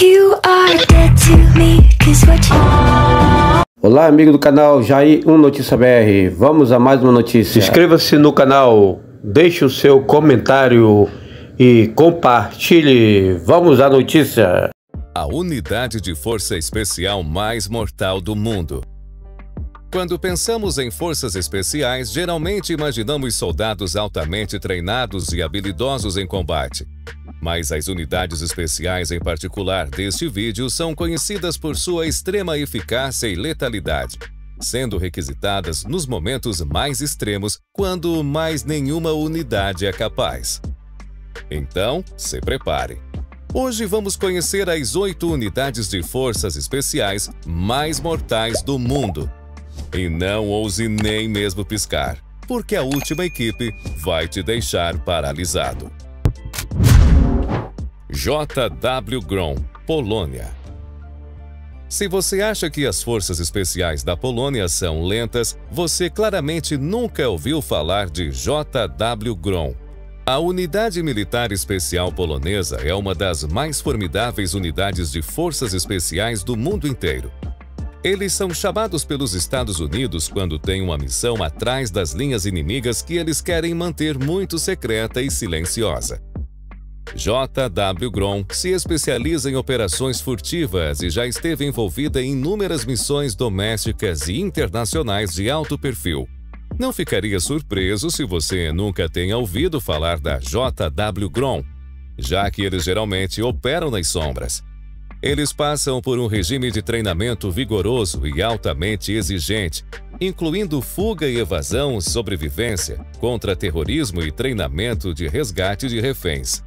You are dead to me, 'cause what you... Olá, amigo do canal Jair Notícia BR. Vamos a mais uma notícia. Inscreva-se no canal, deixe o seu comentário e compartilhe. Vamos à notícia. A unidade de força especial mais mortal do mundo. Quando pensamos em forças especiais, geralmente imaginamos soldados altamente treinados e habilidosos em combate. Mas as unidades especiais em particular deste vídeo são conhecidas por sua extrema eficácia e letalidade, sendo requisitadas nos momentos mais extremos, quando mais nenhuma unidade é capaz. Então, se prepare. Hoje vamos conhecer as 8 unidades de forças especiais mais mortais do mundo. E não ouse nem mesmo piscar, porque a última equipe vai te deixar paralisado. J.W. Grom, Polônia. Se você acha que as forças especiais da Polônia são lentas, você claramente nunca ouviu falar de J.W. Grom. A Unidade Militar Especial Polonesa é uma das mais formidáveis unidades de forças especiais do mundo inteiro. Eles são chamados pelos Estados Unidos quando têm uma missão atrás das linhas inimigas que eles querem manter muito secreta e silenciosa. J.W. Grom se especializa em operações furtivas e já esteve envolvida em inúmeras missões domésticas e internacionais de alto perfil. Não ficaria surpreso se você nunca tenha ouvido falar da J.W. Grom, já que eles geralmente operam nas sombras. Eles passam por um regime de treinamento vigoroso e altamente exigente, incluindo fuga e evasão, sobrevivência, contra-terrorismo e treinamento de resgate de reféns.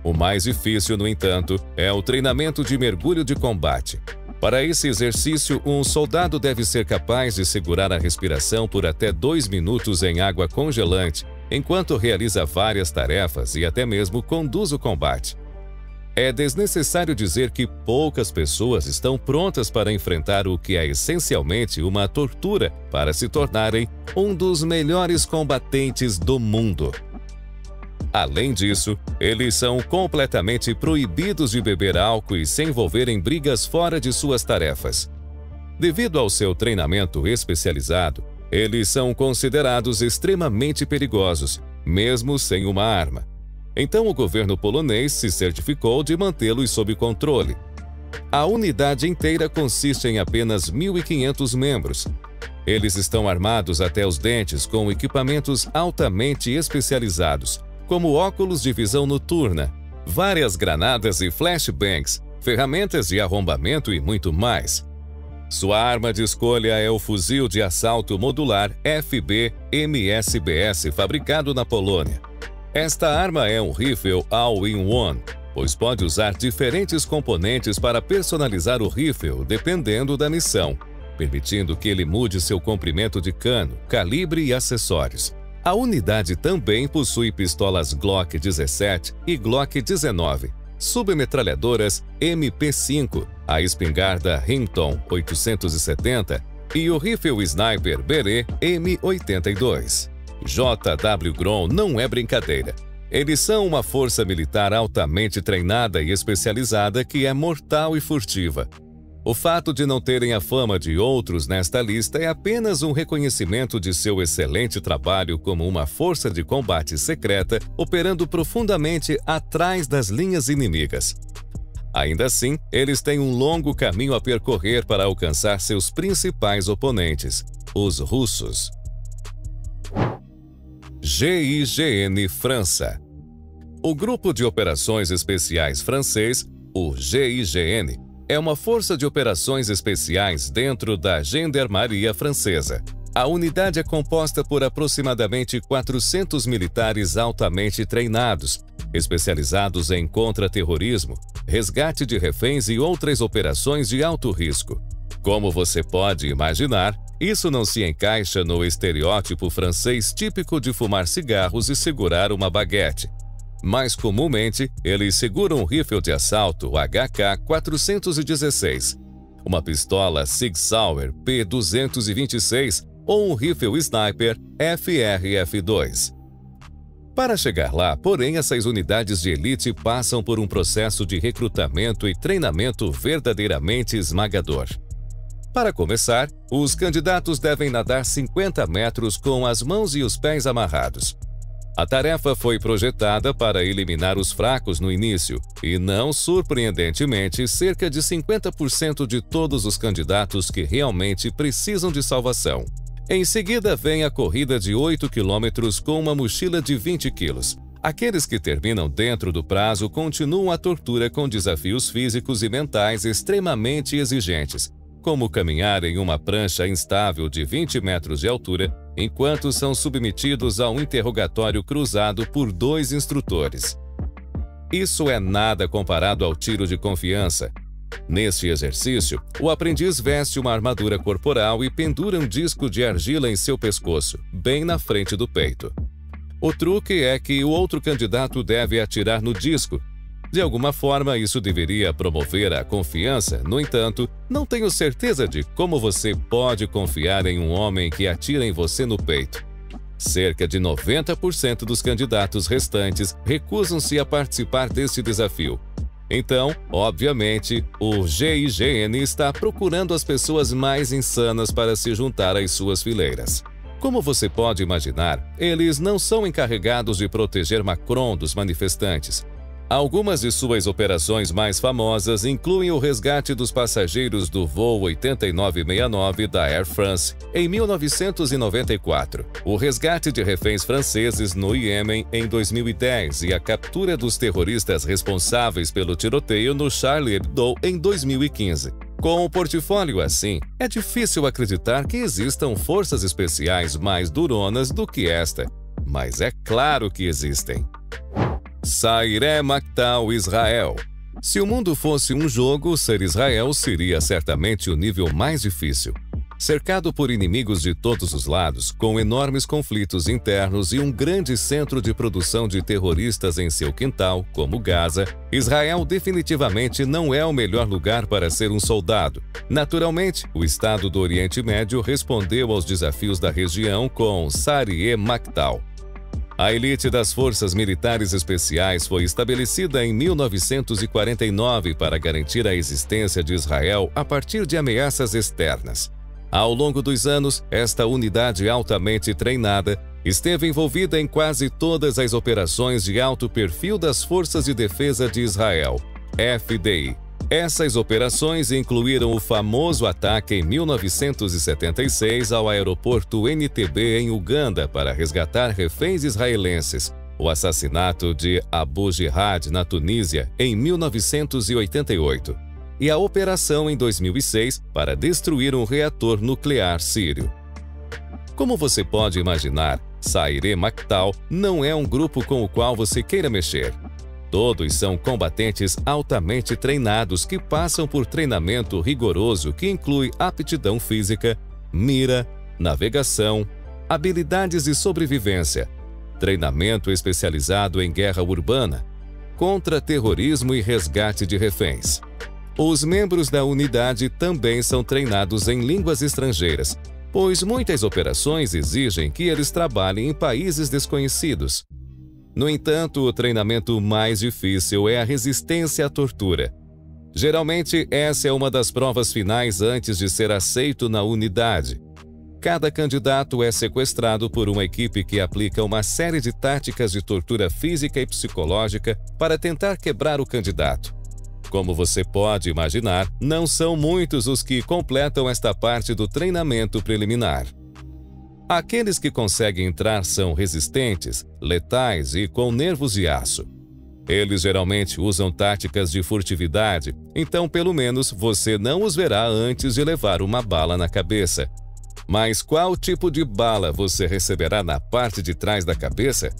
O mais difícil, no entanto, é o treinamento de mergulho de combate. Para esse exercício, um soldado deve ser capaz de segurar a respiração por até 2 minutos em água congelante, enquanto realiza várias tarefas e até mesmo conduz o combate. É desnecessário dizer que poucas pessoas estão prontas para enfrentar o que é essencialmente uma tortura para se tornarem um dos melhores combatentes do mundo. Além disso, eles são completamente proibidos de beber álcool e se envolver em brigas fora de suas tarefas. Devido ao seu treinamento especializado, eles são considerados extremamente perigosos, mesmo sem uma arma. Então o governo polonês se certificou de mantê-los sob controle. A unidade inteira consiste em apenas 1.500 membros. Eles estão armados até os dentes com equipamentos altamente especializados, como óculos de visão noturna, várias granadas e flashbangs, ferramentas de arrombamento e muito mais. Sua arma de escolha é o fuzil de assalto modular FB-MSBS fabricado na Polônia. Esta arma é um rifle all-in-one, pois pode usar diferentes componentes para personalizar o rifle dependendo da missão, permitindo que ele mude seu comprimento de cano, calibre e acessórios. A unidade também possui pistolas Glock 17 e Glock 19, submetralhadoras MP5, a espingarda Remington 870 e o rifle sniper Beret M82. J.W. Grom não é brincadeira. Eles são uma força militar altamente treinada e especializada que é mortal e furtiva. O fato de não terem a fama de outros nesta lista é apenas um reconhecimento de seu excelente trabalho como uma força de combate secreta operando profundamente atrás das linhas inimigas. Ainda assim, eles têm um longo caminho a percorrer para alcançar seus principais oponentes, os russos. GIGN França. O Grupo de Operações Especiais francês, o GIGN, é uma força de operações especiais dentro da Gendarmeria francesa. A unidade é composta por aproximadamente 400 militares altamente treinados, especializados em contra-terrorismo, resgate de reféns e outras operações de alto risco. Como você pode imaginar, isso não se encaixa no estereótipo francês típico de fumar cigarros e segurar uma baguete. Mais comumente, eles seguram um rifle de assalto HK-416, uma pistola Sig Sauer P226 ou um rifle sniper FRF2. Para chegar lá, porém, essas unidades de elite passam por um processo de recrutamento e treinamento verdadeiramente esmagador. Para começar, os candidatos devem nadar 50 metros com as mãos e os pés amarrados. A tarefa foi projetada para eliminar os fracos no início e, não surpreendentemente, cerca de 50% de todos os candidatos que realmente precisam de salvação. Em seguida, vem a corrida de 8 quilômetros com uma mochila de 20 quilos. Aqueles que terminam dentro do prazo continuam a tortura com desafios físicos e mentais extremamente exigentes, como caminhar em uma prancha instável de 20 metros de altura, enquanto são submetidos a um interrogatório cruzado por 2 instrutores. Isso é nada comparado ao tiro de confiança. Neste exercício, o aprendiz veste uma armadura corporal e pendura um disco de argila em seu pescoço, bem na frente do peito. O truque é que o outro candidato deve atirar no disco. De alguma forma, isso deveria promover a confiança. No entanto, não tenho certeza de como você pode confiar em um homem que atira em você no peito. Cerca de 90% dos candidatos restantes recusam-se a participar deste desafio. Então, obviamente, o GIGN está procurando as pessoas mais insanas para se juntar às suas fileiras. Como você pode imaginar, eles não são encarregados de proteger Macron dos manifestantes. Algumas de suas operações mais famosas incluem o resgate dos passageiros do voo 8969 da Air France em 1994, o resgate de reféns franceses no Iêmen em 2010 e a captura dos terroristas responsáveis pelo tiroteio no Charlie Hebdo em 2015. Com um portfólio assim, é difícil acreditar que existam forças especiais mais duronas do que esta, mas é claro que existem. Sairé Mactal, Israel. Se o mundo fosse um jogo, ser Israel seria certamente o nível mais difícil. Cercado por inimigos de todos os lados, com enormes conflitos internos e um grande centro de produção de terroristas em seu quintal, como Gaza, Israel definitivamente não é o melhor lugar para ser um soldado. Naturalmente, o Estado do Oriente Médio respondeu aos desafios da região com Sairé Mactal. A elite das Forças Militares Especiais foi estabelecida em 1949 para garantir a existência de Israel a partir de ameaças externas. Ao longo dos anos, esta unidade altamente treinada esteve envolvida em quase todas as operações de alto perfil das Forças de Defesa de Israel, FDI. Essas operações incluíram o famoso ataque em 1976 ao aeroporto Entebbe em Uganda para resgatar reféns israelenses, o assassinato de Abu Jihad na Tunísia em 1988 e a operação em 2006 para destruir um reator nuclear sírio. Como você pode imaginar, Sairé Mactal não é um grupo com o qual você queira mexer. Todos são combatentes altamente treinados que passam por treinamento rigoroso que inclui aptidão física, mira, navegação, habilidades de sobrevivência, treinamento especializado em guerra urbana, contra-terrorismo e resgate de reféns. Os membros da unidade também são treinados em línguas estrangeiras, pois muitas operações exigem que eles trabalhem em países desconhecidos. No entanto, o treinamento mais difícil é a resistência à tortura. Geralmente, essa é uma das provas finais antes de ser aceito na unidade. Cada candidato é sequestrado por uma equipe que aplica uma série de táticas de tortura física e psicológica para tentar quebrar o candidato. Como você pode imaginar, não são muitos os que completam esta parte do treinamento preliminar. Aqueles que conseguem entrar são resistentes, letais e com nervos de aço. Eles geralmente usam táticas de furtividade, então pelo menos você não os verá antes de levar uma bala na cabeça. Mas qual tipo de bala você receberá na parte de trás da cabeça?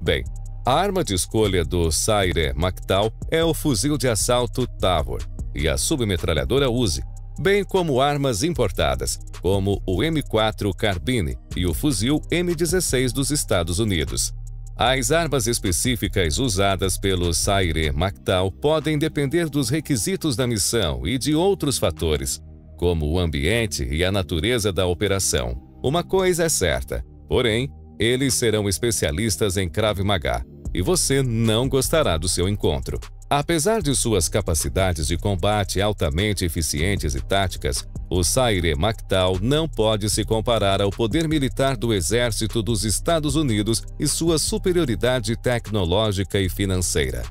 Bem, a arma de escolha do Sairé Mactal é o fuzil de assalto Tavor e a submetralhadora Uzi, bem como armas importadas, como o M4 Carbine e o fuzil M16 dos Estados Unidos. As armas específicas usadas pelo Sairé Mactal podem depender dos requisitos da missão e de outros fatores, como o ambiente e a natureza da operação. Uma coisa é certa, porém, Eles serão especialistas em Krav Maga, e você não gostará do seu encontro. Apesar de suas capacidades de combate altamente eficientes e táticas, o Saire Maktal não pode se comparar ao poder militar do Exército dos Estados Unidos e sua superioridade tecnológica e financeira.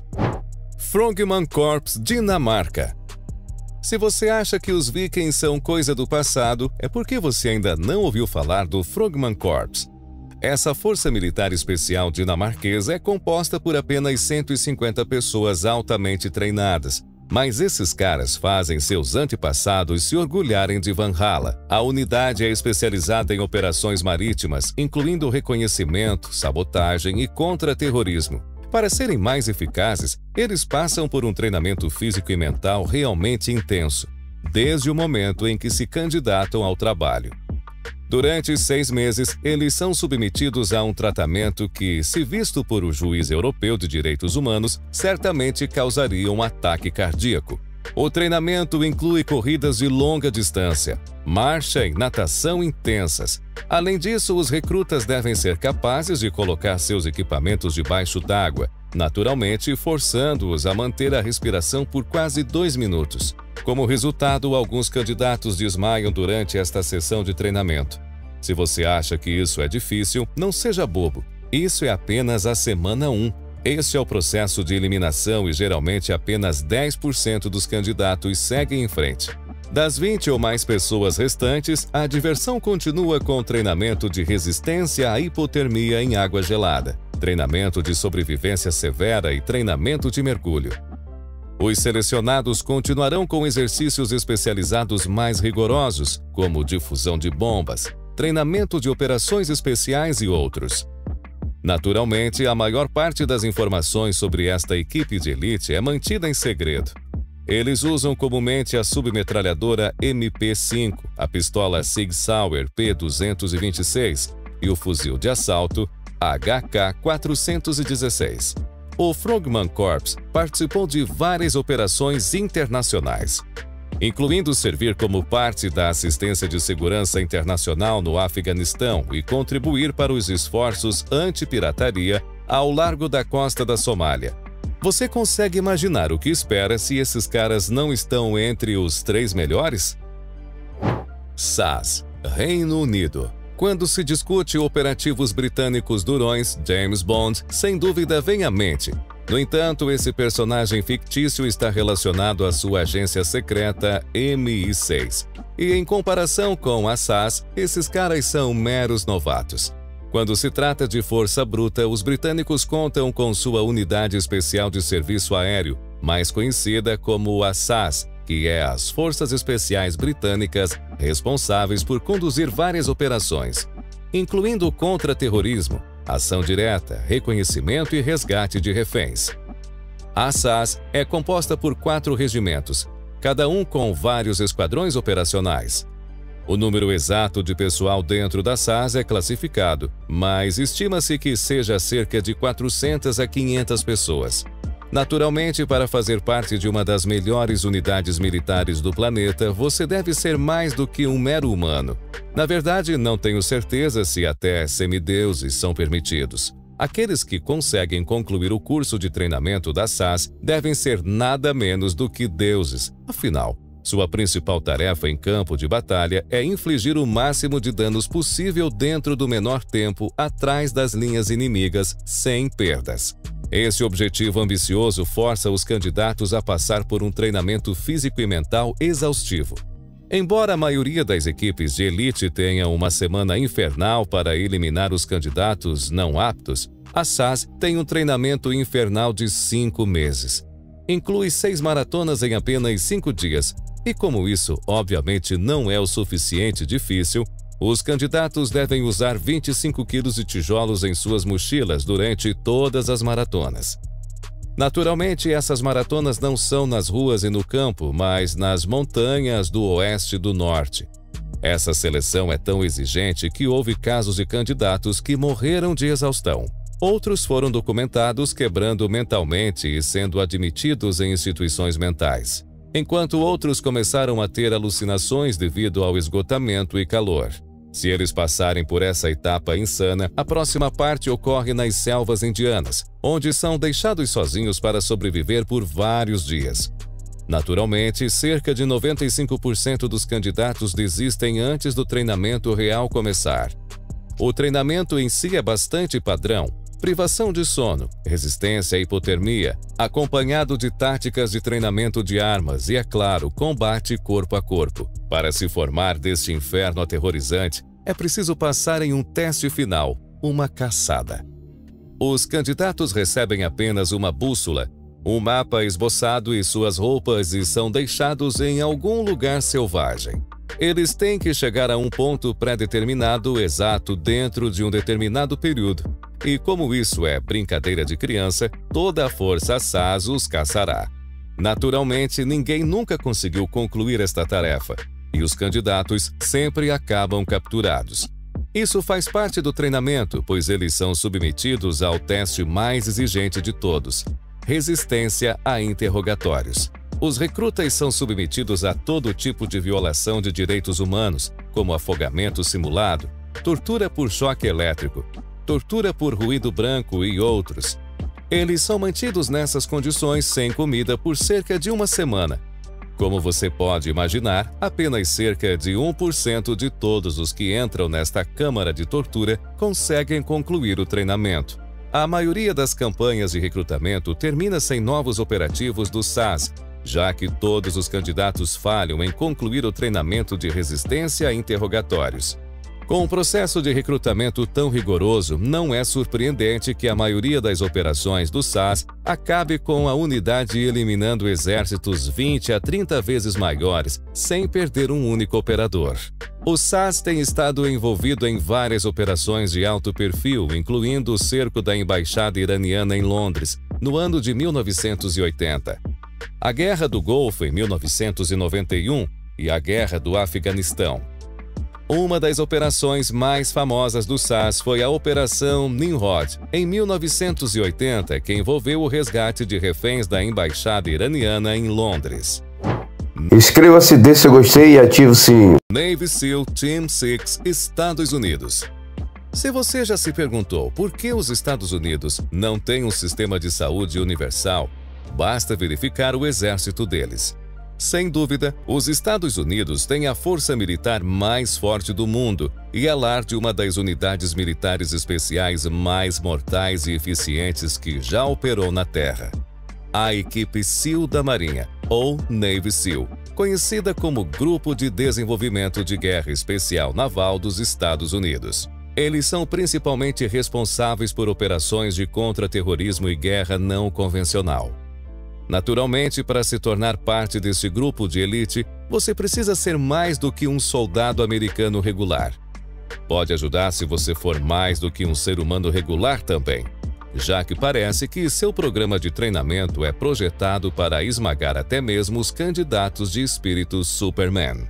Frogman Corps, Dinamarca. Se você acha que os vikings são coisa do passado, é porque você ainda não ouviu falar do Frogman Corps. Essa força militar especial dinamarquesa é composta por apenas 150 pessoas altamente treinadas. Mas esses caras fazem seus antepassados se orgulharem de Valhalla. A unidade é especializada em operações marítimas, incluindo reconhecimento, sabotagem e contra-terrorismo. Para serem mais eficazes, eles passam por um treinamento físico e mental realmente intenso, desde o momento em que se candidatam ao trabalho. Durante 6 meses, eles são submetidos a um tratamento que, se visto por um juiz europeu de direitos humanos, certamente causaria um ataque cardíaco. O treinamento inclui corridas de longa distância, marcha e natação intensas. Além disso, os recrutas devem ser capazes de colocar seus equipamentos debaixo d'água, naturalmente forçando-os a manter a respiração por quase 2 minutos. Como resultado, alguns candidatos desmaiam durante esta sessão de treinamento. Se você acha que isso é difícil, não seja bobo. Isso é apenas a semana 1. Este é o processo de eliminação e geralmente apenas 10% dos candidatos seguem em frente. Das 20 ou mais pessoas restantes, a diversão continua com o treinamento de resistência à hipotermia em água gelada, treinamento de sobrevivência severa e treinamento de mergulho. Os selecionados continuarão com exercícios especializados mais rigorosos, como difusão de bombas, treinamento de operações especiais e outros. Naturalmente, a maior parte das informações sobre esta equipe de elite é mantida em segredo. Eles usam comumente a submetralhadora MP5, a pistola Sig Sauer P226 e o fuzil de assalto HK-416. O Frogman Corps participou de várias operações internacionais, incluindo servir como parte da assistência de segurança internacional no Afeganistão e contribuir para os esforços anti-pirataria ao largo da costa da Somália. Você consegue imaginar o que espera se esses caras não estão entre os 3 melhores? SAS, Reino Unido. Quando se discute operativos britânicos durões, James Bond sem dúvida vem à mente. No entanto, esse personagem fictício está relacionado à sua agência secreta MI6. E em comparação com a SAS, esses caras são meros novatos. Quando se trata de força bruta, os britânicos contam com sua Unidade Especial de Serviço Aéreo, mais conhecida como a SAS, que é as Forças Especiais Britânicas responsáveis por conduzir várias operações, incluindo contra-terrorismo, ação direta, reconhecimento e resgate de reféns. A SAS é composta por 4 regimentos, cada um com vários esquadrões operacionais. O número exato de pessoal dentro da SAS é classificado, mas estima-se que seja cerca de 400 a 500 pessoas. Naturalmente, para fazer parte de uma das melhores unidades militares do planeta, você deve ser mais do que um mero humano. Na verdade, não tenho certeza se até semideuses são permitidos. Aqueles que conseguem concluir o curso de treinamento da SAS devem ser nada menos do que deuses. Afinal, sua principal tarefa em campo de batalha é infligir o máximo de danos possível dentro do menor tempo atrás das linhas inimigas, sem perdas. Esse objetivo ambicioso força os candidatos a passar por um treinamento físico e mental exaustivo. Embora a maioria das equipes de elite tenha uma semana infernal para eliminar os candidatos não aptos, a SAS tem um treinamento infernal de 5 meses. Inclui 6 maratonas em apenas 5 dias, e como isso obviamente não é o suficiente difícil, os candidatos devem usar 25 quilos de tijolos em suas mochilas durante todas as maratonas. Naturalmente, essas maratonas não são nas ruas e no campo, mas nas montanhas do oeste e do norte. Essa seleção é tão exigente que houve casos de candidatos que morreram de exaustão. Outros foram documentados quebrando mentalmente e sendo admitidos em instituições mentais, enquanto outros começaram a ter alucinações devido ao esgotamento e calor. Se eles passarem por essa etapa insana, a próxima parte ocorre nas selvas indianas, onde são deixados sozinhos para sobreviver por vários dias. Naturalmente, cerca de 95% dos candidatos desistem antes do treinamento real começar. O treinamento em si é bastante padrão: privação de sono, resistência à hipotermia, acompanhado de táticas de treinamento de armas e, é claro, combate corpo a corpo. Para se formar deste inferno aterrorizante, é preciso passar em um teste final, uma caçada. Os candidatos recebem apenas uma bússola, um mapa esboçado e suas roupas e são deixados em algum lugar selvagem. Eles têm que chegar a um ponto pré-determinado exato dentro de um determinado período. E como isso é brincadeira de criança, toda a força SAS os caçará. Naturalmente, ninguém nunca conseguiu concluir esta tarefa, e os candidatos sempre acabam capturados. Isso faz parte do treinamento, pois eles são submetidos ao teste mais exigente de todos: resistência a interrogatórios. Os recrutas são submetidos a todo tipo de violação de direitos humanos, como afogamento simulado, tortura por choque elétrico, tortura por ruído branco e outros. Eles são mantidos nessas condições sem comida por cerca de uma semana. Como você pode imaginar, apenas cerca de 1% de todos os que entram nesta câmara de tortura conseguem concluir o treinamento. A maioria das campanhas de recrutamento termina sem novos operativos do SAS, já que todos os candidatos falham em concluir o treinamento de resistência a interrogatórios. Com um processo de recrutamento tão rigoroso, não é surpreendente que a maioria das operações do SAS acabe com a unidade eliminando exércitos 20 a 30 vezes maiores, sem perder um único operador. O SAS tem estado envolvido em várias operações de alto perfil, incluindo o cerco da embaixada iraniana em Londres, no ano de 1980, a Guerra do Golfo em 1991 e a Guerra do Afeganistão. Uma das operações mais famosas do SAS foi a Operação Nimrod, em 1980, que envolveu o resgate de reféns da embaixada iraniana em Londres. Inscreva-se, dê seu gostei e ative o sininho. Navy SEAL Team 6, Estados Unidos. Se você já se perguntou por que os Estados Unidos não têm um sistema de saúde universal, basta verificar o exército deles. Sem dúvida, os Estados Unidos têm a força militar mais forte do mundo e é lar de uma das unidades militares especiais mais mortais e eficientes que já operou na Terra: a Equipe SEAL da Marinha, ou Navy SEAL, conhecida como Grupo de Desenvolvimento de Guerra Especial Naval dos Estados Unidos. Eles são principalmente responsáveis por operações de contra-terrorismo e guerra não convencional. Naturalmente, para se tornar parte desse grupo de elite, você precisa ser mais do que um soldado americano regular. Pode ajudar se você for mais do que um ser humano regular também, já que parece que seu programa de treinamento é projetado para esmagar até mesmo os candidatos de espírito Superman.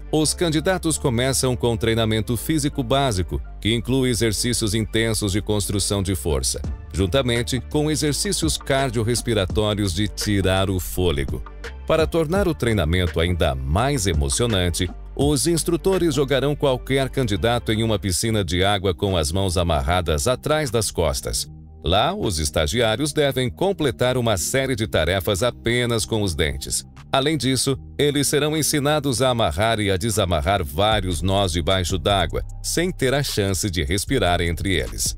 Os candidatos começam com treinamento físico básico, que inclui exercícios intensos de construção de força, juntamente com exercícios cardiorrespiratórios de tirar o fôlego. Para tornar o treinamento ainda mais emocionante, os instrutores jogarão qualquer candidato em uma piscina de água com as mãos amarradas atrás das costas. Lá, os estagiários devem completar uma série de tarefas apenas com os dentes. Além disso, eles serão ensinados a amarrar e a desamarrar vários nós debaixo d'água, sem ter a chance de respirar entre eles.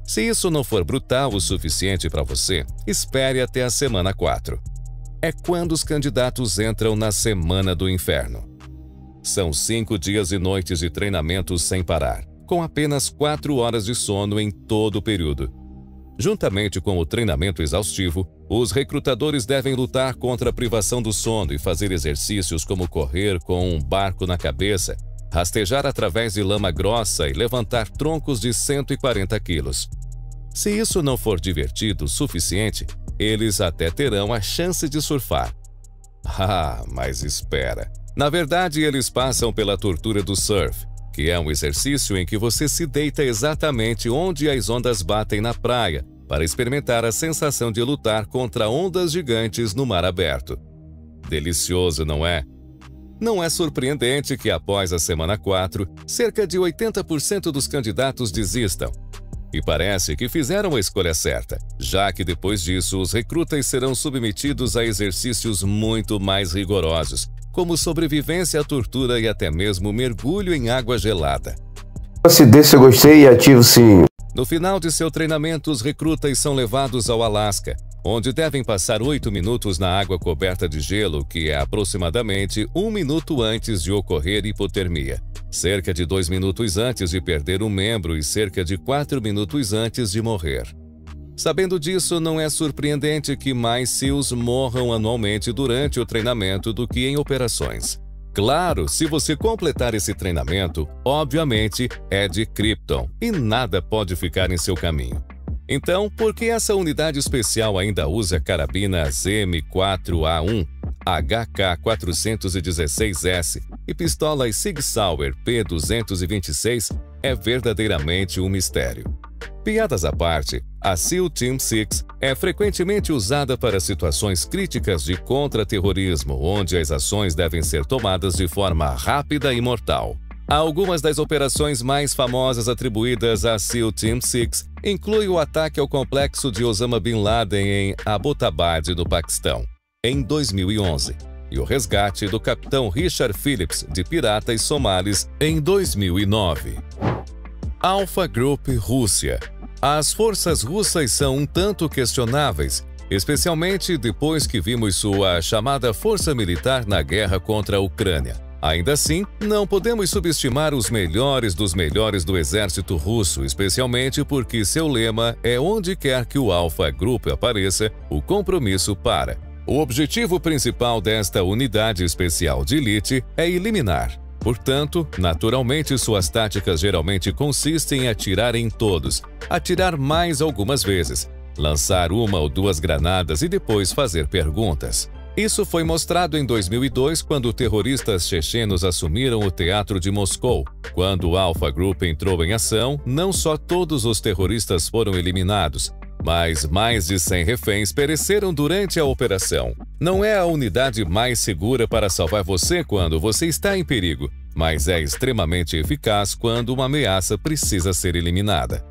Se isso não for brutal o suficiente para você, espere até a semana 4. É quando os candidatos entram na Semana do Inferno. São 5 dias e noites de treinamento sem parar, com apenas 4 horas de sono em todo o período. Juntamente com o treinamento exaustivo, os recrutadores devem lutar contra a privação do sono e fazer exercícios como correr com um barco na cabeça, rastejar através de lama grossa e levantar troncos de 140 quilos. Se isso não for divertido o suficiente, eles até terão a chance de surfar. Ah, mas espera! Na verdade, eles passam pela tortura do surf, que é um exercício em que você se deita exatamente onde as ondas batem na praia, para experimentar a sensação de lutar contra ondas gigantes no mar aberto. Delicioso, não é? Não é surpreendente que após a semana 4, cerca de 80% dos candidatos desistam. E parece que fizeram a escolha certa, já que depois disso os recrutas serão submetidos a exercícios muito mais rigorosos, como sobrevivência à tortura e até mesmo mergulho em água gelada. Se desse eu gostei e ativo o sininho. No final de seu treinamento, os recrutas são levados ao Alasca, onde devem passar 8 minutos na água coberta de gelo, que é aproximadamente 1 minuto antes de ocorrer hipotermia, cerca de 2 minutos antes de perder um membro e cerca de 4 minutos antes de morrer. Sabendo disso, não é surpreendente que mais SEALs morram anualmente durante o treinamento do que em operações. Claro, se você completar esse treinamento, obviamente é de Krypton e nada pode ficar em seu caminho. Então, por que essa unidade especial ainda usa carabinas M4A1, HK416S e pistolas Sig Sauer P226 é verdadeiramente um mistério. Piadas à parte, a SEAL Team 6 é frequentemente usada para situações críticas de contra-terrorismo, onde as ações devem ser tomadas de forma rápida e mortal. Algumas das operações mais famosas atribuídas à SEAL Team 6 incluem o ataque ao complexo de Osama Bin Laden em Abbottabad, no Paquistão, em 2011, e o resgate do capitão Richard Phillips de piratas somalis em 2009. Alpha Group Rússia. As forças russas são um tanto questionáveis, especialmente depois que vimos sua chamada força militar na guerra contra a Ucrânia. Ainda assim, não podemos subestimar os melhores dos melhores do exército russo, especialmente porque seu lema é onde quer que o Alpha Group apareça, o compromisso para. O objetivo principal desta unidade especial de elite é eliminar. Portanto, naturalmente suas táticas geralmente consistem em atirar em todos, atirar mais algumas vezes, lançar 1 ou 2 granadas e depois fazer perguntas. Isso foi mostrado em 2002 quando terroristas chechenos assumiram o teatro de Moscou. Quando o Alpha Group entrou em ação, não só todos os terroristas foram eliminados, mas mais de 100 reféns pereceram durante a operação. Não é a unidade mais segura para salvar você quando você está em perigo, mas é extremamente eficaz quando uma ameaça precisa ser eliminada.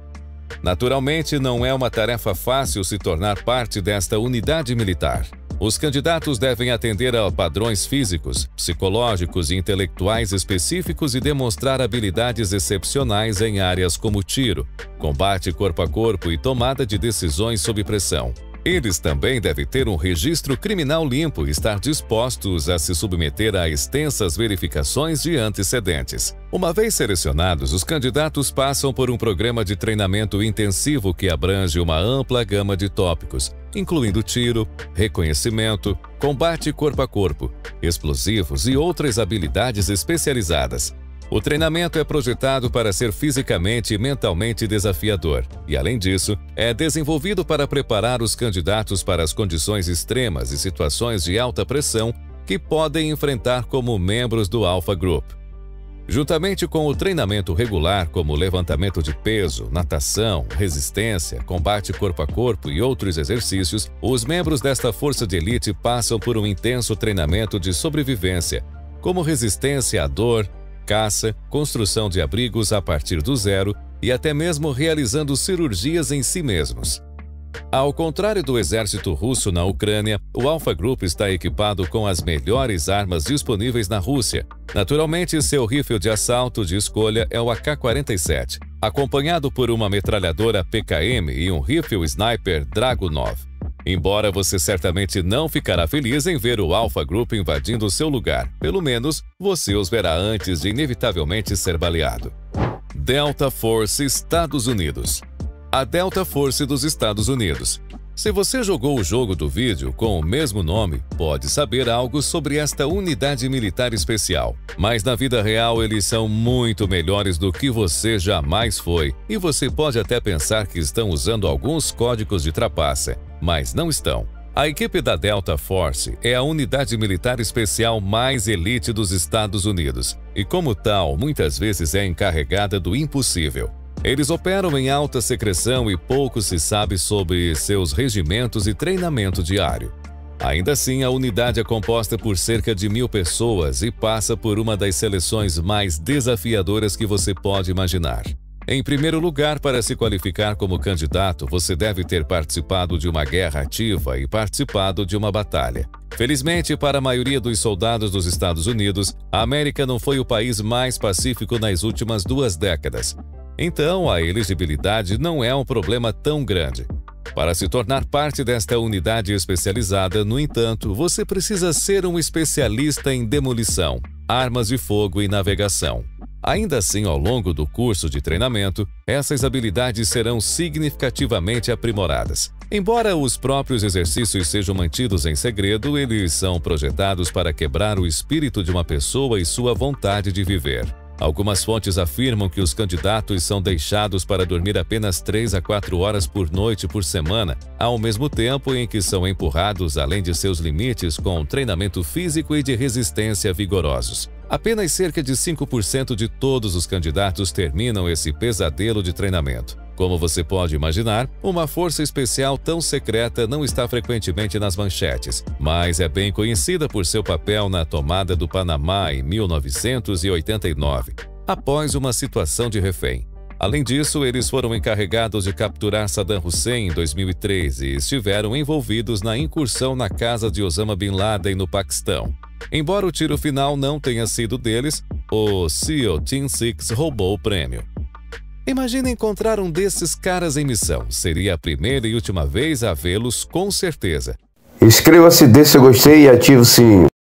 Naturalmente, não é uma tarefa fácil se tornar parte desta unidade militar. Os candidatos devem atender a padrões físicos, psicológicos e intelectuais específicos e demonstrar habilidades excepcionais em áreas como tiro, combate corpo a corpo e tomada de decisões sob pressão. Eles também devem ter um registro criminal limpo e estar dispostos a se submeter a extensas verificações de antecedentes. Uma vez selecionados, os candidatos passam por um programa de treinamento intensivo que abrange uma ampla gama de tópicos, incluindo tiro, reconhecimento, combate corpo a corpo, explosivos e outras habilidades especializadas. O treinamento é projetado para ser fisicamente e mentalmente desafiador e, além disso, é desenvolvido para preparar os candidatos para as condições extremas e situações de alta pressão que podem enfrentar como membros do Alpha Group. Juntamente com o treinamento regular, como levantamento de peso, natação, resistência, combate corpo a corpo e outros exercícios, os membros desta força de elite passam por um intenso treinamento de sobrevivência, como resistência à dor, caça, construção de abrigos a partir do zero e até mesmo realizando cirurgias em si mesmos. Ao contrário do exército russo na Ucrânia, o Alpha Group está equipado com as melhores armas disponíveis na Rússia. Naturalmente, seu rifle de assalto de escolha é o AK-47, acompanhado por uma metralhadora PKM e um rifle sniper Dragunov. Embora você certamente não ficará feliz em ver o Alpha Group invadindo seu lugar, pelo menos você os verá antes de inevitavelmente ser baleado. Delta Force Estados Unidos. A Delta Force dos Estados Unidos. Se você jogou o jogo do vídeo com o mesmo nome, pode saber algo sobre esta unidade militar especial. Mas na vida real eles são muito melhores do que você jamais foi, e você pode até pensar que estão usando alguns códigos de trapaça, mas não estão. A equipe da Delta Force é a unidade militar especial mais elite dos Estados Unidos, e como tal, muitas vezes é encarregada do impossível. Eles operam em alta secreção e pouco se sabe sobre seus regimentos e treinamento diário. Ainda assim, a unidade é composta por cerca de 1.000 pessoas e passa por uma das seleções mais desafiadoras que você pode imaginar. Em primeiro lugar, para se qualificar como candidato, você deve ter participado de uma guerra ativa e participado de uma batalha. Felizmente, para a maioria dos soldados dos Estados Unidos, a América não foi o país mais pacífico nas últimas 2 décadas. Então, a elegibilidade não é um problema tão grande. Para se tornar parte desta unidade especializada, no entanto, você precisa ser um especialista em demolição, armas de fogo e navegação. Ainda assim, ao longo do curso de treinamento, essas habilidades serão significativamente aprimoradas. Embora os próprios exercícios sejam mantidos em segredo, eles são projetados para quebrar o espírito de uma pessoa e sua vontade de viver. Algumas fontes afirmam que os candidatos são deixados para dormir apenas 3 a 4 horas por noite por semana, ao mesmo tempo em que são empurrados além de seus limites com treinamento físico e de resistência vigorosos. Apenas cerca de 5% de todos os candidatos terminam esse pesadelo de treinamento. Como você pode imaginar, uma força especial tão secreta não está frequentemente nas manchetes, mas é bem conhecida por seu papel na tomada do Panamá em 1989, após uma situação de refém. Além disso, eles foram encarregados de capturar Saddam Hussein em 2003 e estiveram envolvidos na incursão na casa de Osama Bin Laden no Paquistão. Embora o tiro final não tenha sido deles, o SEAL Team 6 roubou o prêmio. Imagine encontrar um desses caras em missão. Seria a primeira e última vez a vê-los, com certeza. Inscreva-se, dê seu gostei e ative o sininho.